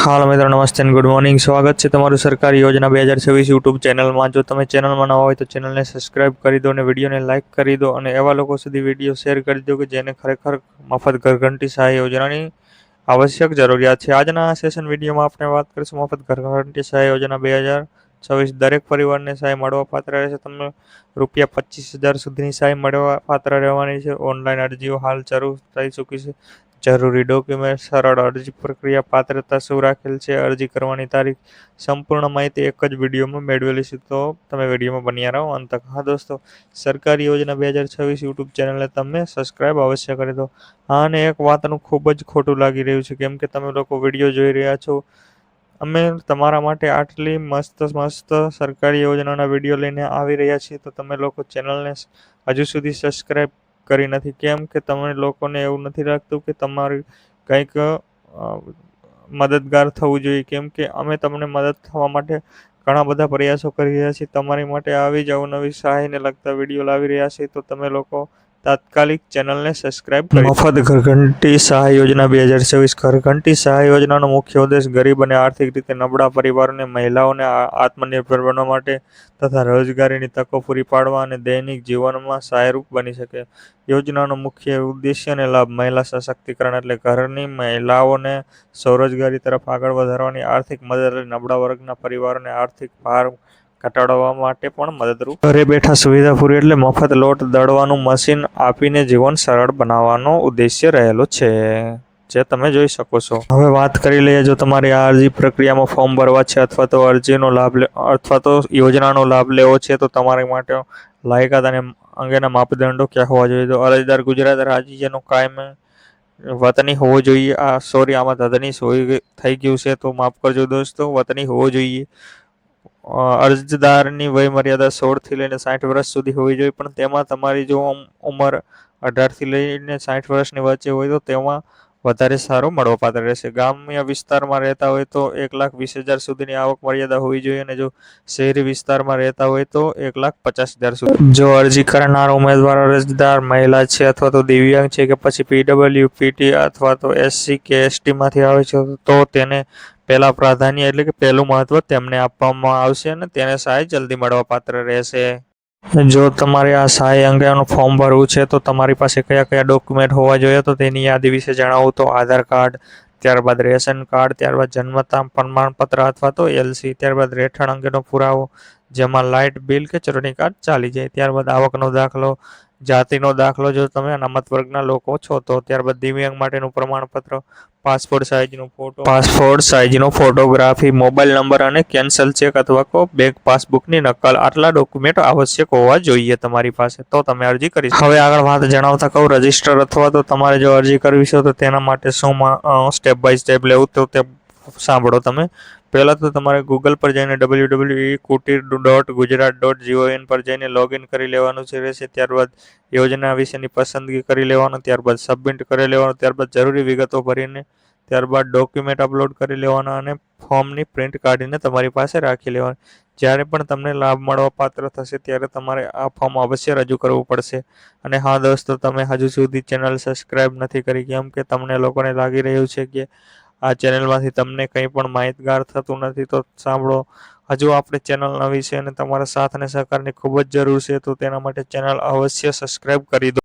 હાલો મિત્રો, નમસ્તે અને ગુડ મોર્નિંગ. સ્વાગત છે તમારું સરકારી યોજના 2026 યુટ્યુબ ચેનલમાં. જો તમે ચેનલમાં નવા હોય તો ચેનલને સબસ્ક્રાઇબ કરી દો અને વિડીયોને લાઇક કરી દો અને એવા લોકો સુધી વિડીયો શેર કરી દો કે જેને ખરેખર મફત ઘરઘંટી સહાય યોજનાની આવશ્યક જરૂરિયાત છે. આજના આ સેશન વિડીયોમાં આપણે વાત કરીશું મફત ઘરઘંટી સહાય યોજના 2026. દરેક પરિવારને સહાય મળવા પાત્ર રહેશે. તમને ₹25,000 સુધીની સહાય મળવા પાત્ર રહેવાની છે. ઓનલાઈન અરજીઓ હાલ શરૂ થઈ ચૂકી છે. જરૂરી ડોક્યુમેન્ટ, સરળ અરજી પ્રક્રિયા, પાત્રતા શું રાખેલ છે, અરજી કરવાની તારીખ, સંપૂર્ણ માહિતી એક જ વિડીયોમાં મેળવેલી છે. તો તમે વિડીયોમાં બન્યા રહો અંત તક. હા દોસ્તો, સરકારી યોજના 2026 યુટ્યુબ ચેનલને તમે સબસ્ક્રાઇબ અવશ્ય કરી દો. હા, અને એક વાતનું ખૂબ જ ખોટું લાગી રહ્યું છે, કેમ કે તમે લોકો વિડીયો જોઈ રહ્યા છો. અમે તમારા માટે આટલી મસ્ત મસ્ત સરકારી યોજનાના વિડીયો લઈને આવી રહ્યા છીએ, તો તમે લોકો ચેનલને હજુ સુધી સબસ્ક્રાઇબ કરી નથી. કેમ કે તમે લોકોને એવું નથી લાગતું કે તમારી કંઈક મદદગાર થવું જોઈએ, કેમ કે અમે તમને મદદ થવા માટે ઘણા બધા પ્રયાસો કરી રહ્યા છીએ. તમારી માટે આવી જ અવનવી સહાયને લગતા વિડીયો લાવી રહ્યા છીએ, તો તમે લોકો તાત્કાલિક ચેનલને સબસ્ક્રાઇબ કરી. મફત ઘરઘંટી સહાય યોજના 2026. ઘરઘંટી સહાય યોજનાનો મુખ્ય ઉદ્દેશ ગરીબ અને આર્થિક રીતે નબળા પરિવારોને, મહિલાઓને આત્મનિર્ભર બનવા માટે તથા રોજગારીની તકો પૂરી પાડવા અને દૈનિક જીવનમાં સહાયરૂપ બની શકે. યોજનાનો મુખ્ય ઉદ્દેશ્ય અને લાભ: મહિલા સશક્તિકરણ એટલે ઘરની મહિલાઓને સ્વરોજગારી તરફ આગળ વધારવાની આર્થિક મદદ અને નબળા વર્ગના પરિવારોને આર્થિક ભાર ઘટાડવા માટે પણ મદદરૂપ. ઘરે બેઠા સુવિધા પૂરી એટલે મફત લોટ દળવાનું મશીન આપીને જીવન સરળ બનાવવાનો ઉદ્દેશ્ય રહેલો છે, જે તમે જોઈ શકો છો. હવે વાત કરી લઈએ, જો તમારી આ અરજી પ્રક્રિયામાં ફોર્મ ભરવા છે અથવા તો અરજીનો લાભ અથવા તો યોજનાનો લાભ લેવો છે, તો તમારી માટે લાયકાત અને અંગેના માપદંડો ક્યાં હોવા જોઈએ? તો અરજદાર ગુજરાત રાજ્યનો કાયમી વતની હોવો જોઈએ. આમાં ધધની સોય થઈ ગયું છે, તો માફ કરજો દોસ્તો, વતની હોવો જોઈએ. અરજદારની વય મર્યાદા 16 થી લઈને 60 વર્ષ સુધી હોવી જોઈએ, પણ તેમાં તમારી જો ઉંમર 18 થી લઈને 60 વર્ષની વચ્ચે હોય તો તેમાં વધારે સારો મળવાપાત્ર રહેશે. ગ્રામ્ય વિસ્તારમાં રહેતા હોય તો 1,20,000 સુધીની આવક મર્યાદા હોવી જોઈએ, અને જો શહેરી વિસ્તારમાં રહેતા હોય તો 1,50,000 સુધી. જો અરજી કરનાર ઉમેદવાર અરજદાર મહિલા છે અથવા તો દિવ્યાંગ છે કે પછી PWPT અથવા તો SC કે ST માંથી આવે છે, તો તેને પહેલા પ્રાધાન્ય એટલે કે પહેલું મહત્વ તેમને આપવામાં આવશે અને તેને સહાય જલ્દી મળવાપાત્ર રહેશે. જો તમારે આ સહાય અંગેનું ફોર્મ ભરવું છે, તો તમારી પાસે કયા કયા ડોક્યુમેન્ટ હોવા જોઈએ, તો તેની યાદી વિશે જણાવું તો આધાર કાર્ડ, ત્યારબાદ રેશન કાર્ડ, ત્યારબાદ જન્મ પ્રમાણપત્ર અથવા તો LC, ત્યારબાદ રહેઠાણ અંગેનો પુરાવો જેમાં લાઇટ બિલ કે ચૂંટણી કાર્ડ ચાલી જાય, ત્યારબાદ આવકનો દાખલો, જાતિનો દાખલો જો તમે અનામત વર્ગના લોકો છો તો, ત્યારબાદ દિવ્યાંગ માટેનું પ્રમાણપત્ર, પાસપોર્ટ સાઇઝનો ફોટોગ્રાફી, મોબાઈલ નંબર અને કેન્સલ ચેક અથવા બેંક પાસબુકની નકલ. આટલા ડોક્યુમેન્ટ આવશ્યક હોવા જોઈએ તમારી પાસે, તો તમે અરજી કરી શકો. હવે આગળ વાત જણાવતા કહું, રજિસ્ટર અથવા તો તમારે જો અરજી કરવી છે તો તેના માટે શું સ્ટેપ બાય સ્ટેપ લેવું તો તે સાંભળો તમે. પહેલાં તો તમારે ગૂગલ પર જઈને www.kutir.gujarat.gov પર જઈને લોગિન કરી લેવાનું રહેશે. ત્યારબાદ યોજના વિશેની પસંદગી કરી લેવાનું, ત્યારબાદ સબમિટ કરી લેવાનું, ત્યારબાદ જરૂરી વિગતો ભરીને ત્યારબાદ ડોક્યુમેન્ટ અપલોડ કરી લેવાના અને ફોર્મની પ્રિન્ટ કાઢીને તમારી પાસે રાખી લેવાની. જ્યારે પણ તમને લાભ મળવા પાત્ર થશે ત્યારે તમારે આ ફોર્મ અવશ્ય રજૂ કરવું પડશે. અને હા દોસ્તો, તમે હજુ સુધી ચેનલ સબસ્ક્રાઇબ નથી કરી, કેમ કે તમને લોકોને લાગી રહ્યું છે કે આ ચેનલમાંથી તમને કંઈ પણ માહિતગાર થતું નથી, તો સાંભળો, હજુ આપણે ચેનલ નવી છે અને તમારા સાથ અને સહકારની ખૂબ જ જરૂર છે, તો તેના માટે ચેનલ અવશ્ય સબસ્ક્રાઇબ કરી દો.